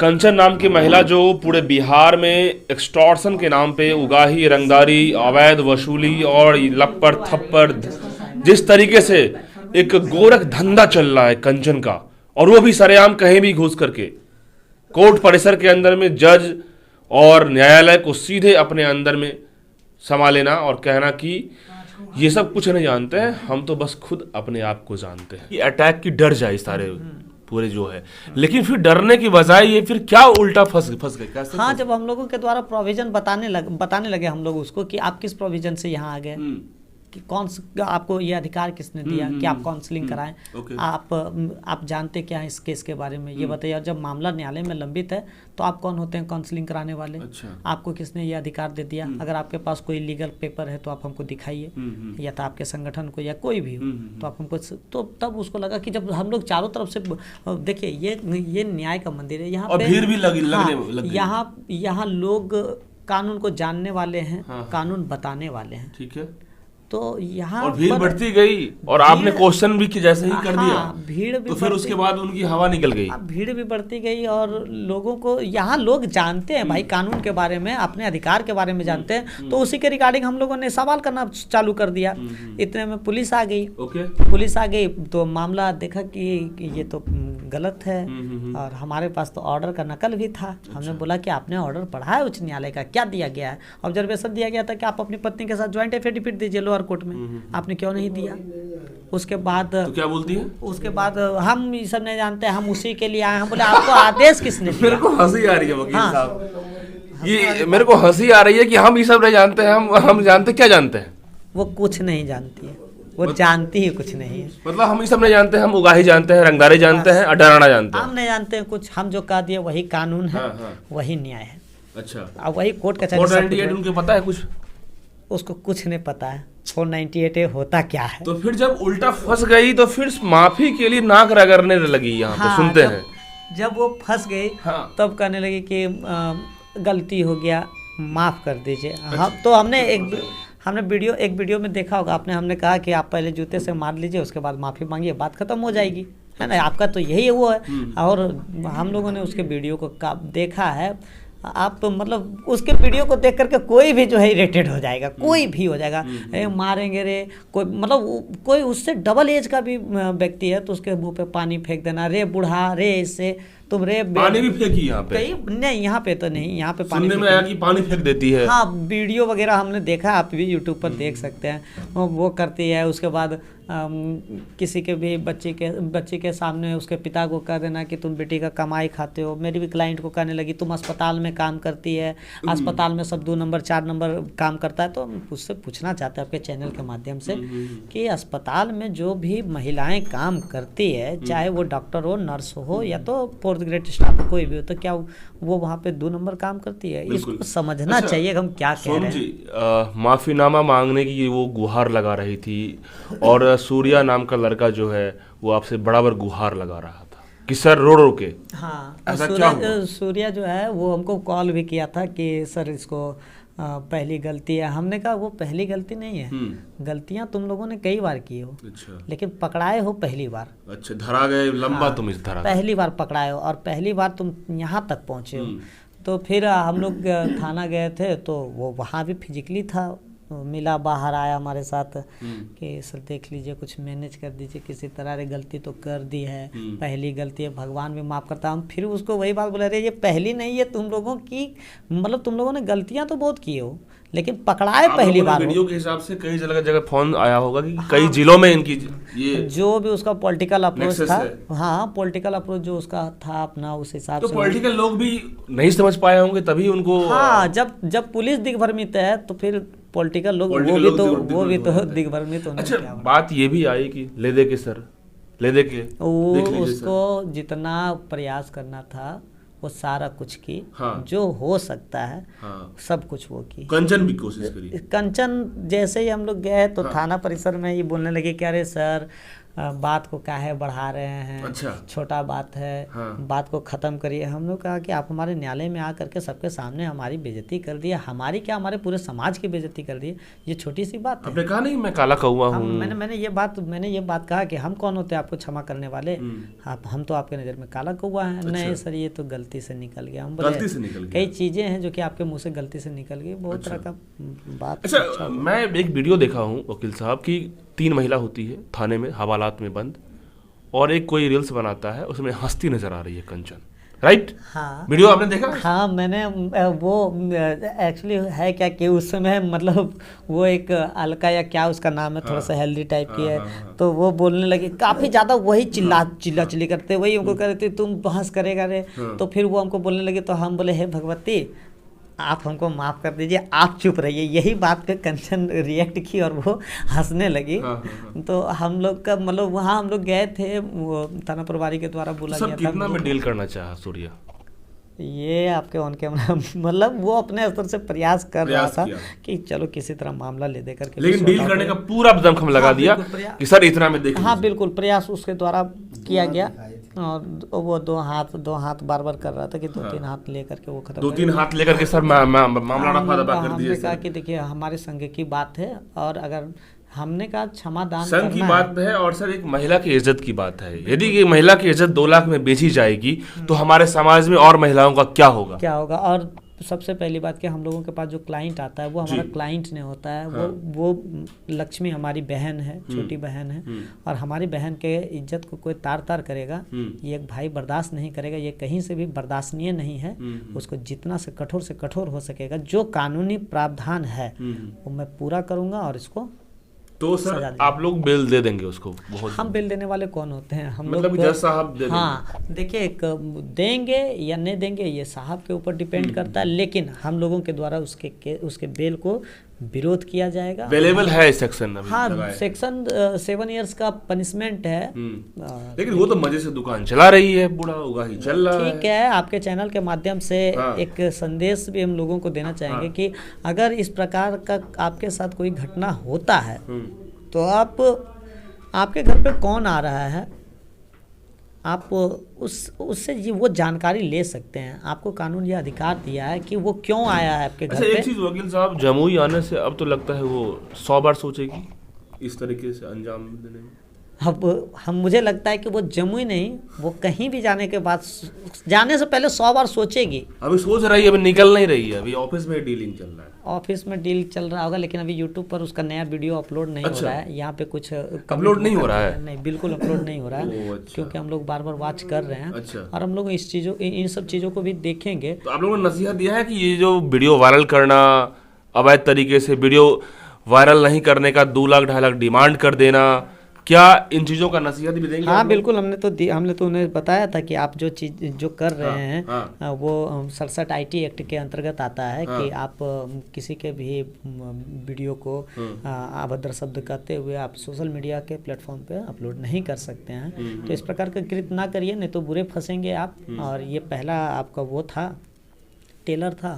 कंचन नाम की महिला जो पूरे बिहार में एक्सटॉर्शन के नाम पे उगाही, रंगदारी, अवैध वसूली और लप्पर थप्पर, जिस तरीके से एक गोरख धंधा चल रहा है कंचन का, और वो भी सरेआम कहीं भी घुस करके कोर्ट परिसर के अंदर में जज और न्यायालय को सीधे अपने अंदर में समा लेना और कहना कि ये सब कुछ नहीं जानते हैं, हम तो बस खुद अपने आप को जानते हैं। ये अटैक की डर जाए सारे पूरे जो है, लेकिन फिर डरने की बजाय ये फिर क्या उल्टा फंस गए कैसे? हाँ, जब हम लोगों के द्वारा प्रोविजन बताने लगे हम लोग उसको कि आप किस प्रोविजन से यहाँ आ गए, कि कौन आपको ये अधिकार किसने दिया कि आप काउंसलिंग कराएं, आप जानते क्या है इस केस के बारे में, ये बताइए। और जब मामला न्यायालय में लंबित है तो आप कौन होते हैं काउंसलिंग कराने वाले? अच्छा। आपको किसने ये अधिकार दे दिया? अगर आपके पास कोई लीगल पेपर है तो आप हमको दिखाइए, या तो आपके संगठन को या कोई भी हो तो आप हमको। तो तब उसको लगा कि जब हम लोग चारों तरफ से देखिए, ये न्याय का मंदिर है, यहाँ पे भीड़ भी लगी। यहाँ लोग कानून को जानने वाले हैं, कानून बताने वाले हैं, ठीक है। तो यहाँ और भीड़ बढ़ती गई और आपने क्वेश्चन भी कि जैसे ही कर दिया, भीड़ भी तो फिर उसके बाद उनकी हवा निकल गई। भीड़ भी बढ़ती गई और लोगों को यहाँ लोग जानते हैं भाई कानून के बारे में, अपने अधिकार के बारे में जानते हैं, तो उसी के रिगार्डिंग हम लोगों ने सवाल करना चालू कर दिया। इतने में पुलिस आ गई। पुलिस आ गई तो मामला देखा कि ये तो गलत है, और हमारे पास तो ऑर्डर का नकल भी था। हमने बोला कि आपने ऑर्डर पढ़ा है उच्च न्यायालय का, क्या दिया गया है? ऑब्जर्वेशन दिया गया था कि आप अपनी पत्नी के साथ ज्वाइंट एफिडेविट दीजिए लोअर कोर्ट में, आपने क्यों नहीं दिया? उसके बाद तो क्या बोलती है? उसके बाद हम ये सब नहीं जानते, हम उसी के लिए आए। हम बोले आपको आदेश किसने दिया? मेरे को हंसी आ रही है वकील साहब, ये मेरे को हंसी आ रही है कि हम ये सब नहीं जानते हैं। हम जानते क्या जानते हैं? वो कुछ नहीं जानती है, वो जानती ही कुछ नहीं है। मतलब हम ये सब नहीं जानते हैं, हम उगाही जानते हैं, रंगदारी जानते हैं और डराना जानते हैं। हम नहीं जानते हैं कुछ, हम जो कह दिए वही कानून है, वही न्याय है। अच्छा। अब वही कोर्ट का 498 उनको पता है कुछ? उसको कुछ नहीं पता है 498 होता क्या है। तो फिर जब उल्टा फंस गई तो फिर माफी के लिए नाक रगड़ने लगी। यहाँ पे सुनते हैं जब वो फंस गई तब कहने लगी कि गलती हो गया, माफ कर दीजिए। हम तो हमने एक वीडियो में देखा होगा आपने, हमने कहा कि आप पहले जूते से मार लीजिए, उसके बाद माफी मांगिए, बात खत्म हो जाएगी, है ना? आपका तो यही वो है। और हम लोगों ने उसके वीडियो को देखा है। आप तो मतलब उसके वीडियो को देख करके कोई भी जो है इरिटेट हो जाएगा, कोई भी हो जाएगा, मारेंगे रे, कोई मतलब कोई उससे डबल एज का भी व्यक्ति है तो उसके मुंह पे पानी फेंक देना, रे बूढ़ा, रे इससे तुम रे। पानी भी फेंकी यहाँ पे? नहीं, यहाँ पे तो नहीं, यहाँ पे सुनने में आया कि पानी फेंक देती है। हाँ, वीडियो वगैरह हमने देखा, आप भी यूट्यूब पर देख सकते हैं, वो करती है। उसके बाद किसी के भी बच्ची के सामने उसके पिता को कह देना कि तुम बेटी का कमाई खाते हो। मेरी भी क्लाइंट को कहने लगी तुम अस्पताल में काम करती है, अस्पताल में सब 2 नंबर 4 नंबर काम करता है। तो उससे पूछना चाहते हैं आपके चैनल के माध्यम से कि अस्पताल में जो भी महिलाएं काम करती है, चाहे वो डॉक्टर हो, नर्स हो, या तो फोर्थ ग्रेड स्टाफ कोई भी हो, तो क्या वो वहाँ पे 2 नंबर काम करती है? इसको समझना चाहिए हम क्या कह रहे हैं। माफीनामा मांगने की वो गुहार लगा रही थी, और सूर्या नाम का लड़का जो है वो आपसे बराबर गुहार लगा रहा था कि सर रो के। हाँ, सूर्या जो है वो हमको कॉल भी किया था कि सर इसको पहली गलती है। हमने कहा वो पहली गलती नहीं है, गलतियां तुम लोगों ने कई बार की हो। अच्छा। लेकिन पकड़ाए हो पहली बार। अच्छा, धरा गए लंबा। तुम इस धरा पहली बार पकड़ाए हो और पहली बार तुम यहाँ तक पहुँचे हो। तो फिर हम लोग थाना गए थे तो वो वहाँ भी फिजिकली था, मिला, बाहर आया हमारे साथ कि सर देख लीजिए, कुछ मैनेज कर दीजिए किसी तरह, रे गलती तो कर दी है, पहली गलती है, भगवान भी माफ़ करता। हम फिर उसको वही बात बोले, अरे ये पहली नहीं है तुम लोगों की, मतलब तुम लोगों ने गलतियां तो बहुत की हो लेकिन पकड़ाए पहली बार। वीडियो के हिसाब से कई जगह फोन आया होगा कि कई जिलों में इनकी ये जो भी उसका पॉलिटिकल अप्रोच था, हाँ पॉलिटिकल अप्रोच जो उसका था अपना, उस हिसाब से। तो पॉलिटिकल लोग भी नहीं समझ पाए होंगे तभी उनको। हाँ, जब पुलिस दिग्भ्रमित है तो फिर पॉलिटिकल लोग वो भी तो दिग्भ्रमित होने। अच्छा, बात ये भी आई कि ले दे के उसको जितना प्रयास करना था वो सारा कुछ की। हाँ। जो हो सकता है सब कुछ वो की। कंचन भी कोशिश करी। कंचन जैसे ही हम लोग गए तो थाना परिसर में ये बोलने लगे कि अरे सर बात को काहे बढ़ा रहे हैं, अच्छा। छोटा बात है, हाँ। बात को ख़त्म करिए। हम लोग कहा कि आप हमारे न्यायालय में आकर के सबके सामने हमारी बेइज्जती कर दिए, हमारी क्या हमारे पूरे समाज की बेइज्जती कर दी, ये छोटी सी बात है। आपने कहा नहीं मैं काला कौवा हूँ। मैंने ये बात कहा कि हम कौन होते हैं आपको क्षमा करने वाले, हम तो आपके नज़र में काला कौवा हैं। नहीं सर, ये तो गलती से निकल गया। हम गलती से निकल गया। कई चीज़ें हैं जो कि आपके मुंह से गलती से निकल गई, बहुत तरह का बात। अच्छा, मैं एक वीडियो देखा हूँ वकील साहब की 3 महिला होती है थाने में हवालात में बंद, और एक कोई रील्स बनाता है उसमें हंसती नजर आ रही है कंचन, राइट? हाँ, वीडियो आपने देखा? हाँ, मैंने वो एक्चुअली है क्या कि उस समय मतलब वो एक अलका या क्या उसका नाम है, थोड़ा सा हेल्दी टाइप की है, तो वो बोलने लगी काफ़ी ज़्यादा, वही चिल्ला करते, वही हमको कह रहे थे तुम बहस करेगा रे। तो फिर वो हमको बोलने लगे, तो हम बोले हे भगवती आप हमको माफ़ कर दीजिए, आप चुप रहिए। यही बात पे कंचन रिएक्ट की और वो हंसने लगी। तो हम लोग का मतलब वहाँ हम लोग गए थे, वो थाना प्रभारी के द्वारा बोला गया था। कितना में डील करना चाहा सूर्या? ये आपके ऑन कैमरा मतलब वो अपने स्तर से प्रयास कर रहा था कि चलो किसी तरह मामला ले दे करके, लेकिन डील करने का पूरा दमखम लगा दिया कि सर इतना में देखिए। हाँ बिल्कुल, प्रयास उसके द्वारा किया गया, और वो दो हाथ बार कर रहा था कि 2-3 हाथ लेकर के वो खत्म, 2-3 हाथ लेकर के सर मामला रफा दफा कर दिया। हमने कहा कि देखिए हमारे संघ की बात है, और अगर हमने कहा क्षमादान संघ की बात है, और सर एक महिला की इज्जत की बात है। यदि ये महिला की इज्जत 2 लाख में बेची जाएगी तो हमारे समाज में और महिलाओं का क्या होगा? और सबसे पहली बात कि हम लोगों के पास जो क्लाइंट आता है वो हमारा क्लाइंट नहीं होता है। हाँ। वो लक्ष्मी हमारी बहन है, छोटी बहन है, और हमारी बहन के इज्जत को कोई तार करेगा, ये एक भाई बर्दाश्त नहीं करेगा, ये कहीं से भी बर्दाश्तनीय नहीं है। उसको जितना से कठोर हो सकेगा, जो कानूनी प्रावधान है वो मैं पूरा करूँगा, और इसको तो सर आप लोग बिल दे देंगे उसको? हम बिल देने वाले कौन होते हैं? हम मतलब लोग जज साहब दे हाँ देखिए, देंगे या नहीं देंगे ये साहब के ऊपर डिपेंड करता है, लेकिन हम लोगों के द्वारा उसके बेल को विरोध किया जाएगा। अवेलेबल है सेक्शन अभी? हाँ, सेक्शन 7 इयर्स का पनिशमेंट है। लेकिन वो तो मजे से दुकान चला रही है, बूढ़ा होगा ही चल रहा है। ठीक है, आपके चैनल के माध्यम से एक संदेश भी हम लोगों को देना चाहेंगे कि अगर इस प्रकार का आपके साथ कोई घटना होता है तो आपके घर पे कौन आ रहा है, आप उससे वो जानकारी ले सकते हैं। आपको कानून ये अधिकार दिया है कि वो क्यों आया है आपके घर पे। एक चीज वकील साहब, जमुई आने से अब तो लगता है वो 100 बार सोचेगी इस तरीके से अंजाम देने में। अब मुझे लगता है कि वो जमुई नहीं, वो कहीं भी जाने के बाद जाने से पहले 100 बार सोचेगी। अभी सोच रही है, अभी निकल नहीं रही है, अभी ऑफिस में डीलिंग चल रहा है। ऑफिस में डील चल रहा होगा, लेकिन अभी यूट्यूब पर उसका नया वीडियो अपलोड नहीं हो रहा है। यहाँ पे कुछ अपलोड नहीं हो रहा है? नहीं, बिल्कुल अपलोड नहीं हो रहा है। अच्छा। क्योंकि हम लोग बार वॉच कर रहे हैं। अच्छा। और हम लोग इन सब चीज़ों को भी देखेंगे। तो आप लोगों ने नसीहत दिया है कि ये जो वीडियो वायरल करना, अवैध तरीके से वीडियो वायरल नहीं करने का 2 लाख 2.5 लाख डिमांड कर देना, क्या इन चीजों का नसीहत भी देंगे? हाँ बिल्कुल, हमने तो उन्हें बताया था कि आप जो कर रहे हैं वो 67 IT एक्ट के अंतर्गत आता है। कि आप किसी के भी वीडियो को अभद्र शब्द कहते हुए आप सोशल मीडिया के प्लेटफॉर्म पे अपलोड नहीं कर सकते हैं। तो इस प्रकार का कृत्य ना करिए, नहीं तो बुरे फंसेंगे आप। और ये पहला आपका वो था, टेलर था।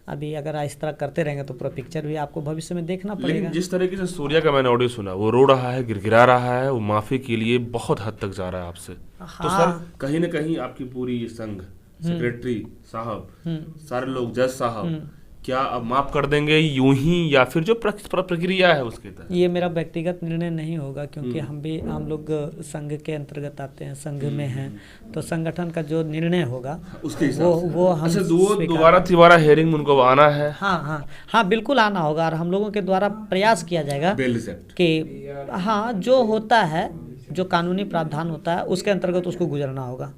अभी अगर इस तरह करते रहेंगे तो पूरा पिक्चर भी आपको भविष्य में देखना पड़ेगा। लेकिन जिस तरीके से सूर्या का मैंने ऑडियो सुना, वो रो रहा है, गिड़गिड़ा रहा है, वो माफी के लिए बहुत हद तक जा रहा है आपसे। तो सर कहीं ना कहीं आपकी पूरी संघ, सेक्रेटरी साहब, सारे लोग, जज साहब, क्या अब माफ कर देंगे यूं ही, या फिर जो प्रक्रिया है उसके तहत? ये मेरा व्यक्तिगत निर्णय नहीं होगा, क्योंकि हम लोग संघ के अंतर्गत आते हैं, संघ में हैं, तो संगठन का जो निर्णय होगा उसके वो हम दोबारा हियरिंग में उनको आना है। हाँ बिल्कुल आना होगा, और हम लोगों के द्वारा प्रयास किया जाएगा कि हाँ जो होता है, जो कानूनी प्रावधान होता है उसके अंतर्गत उसको गुजरना होगा।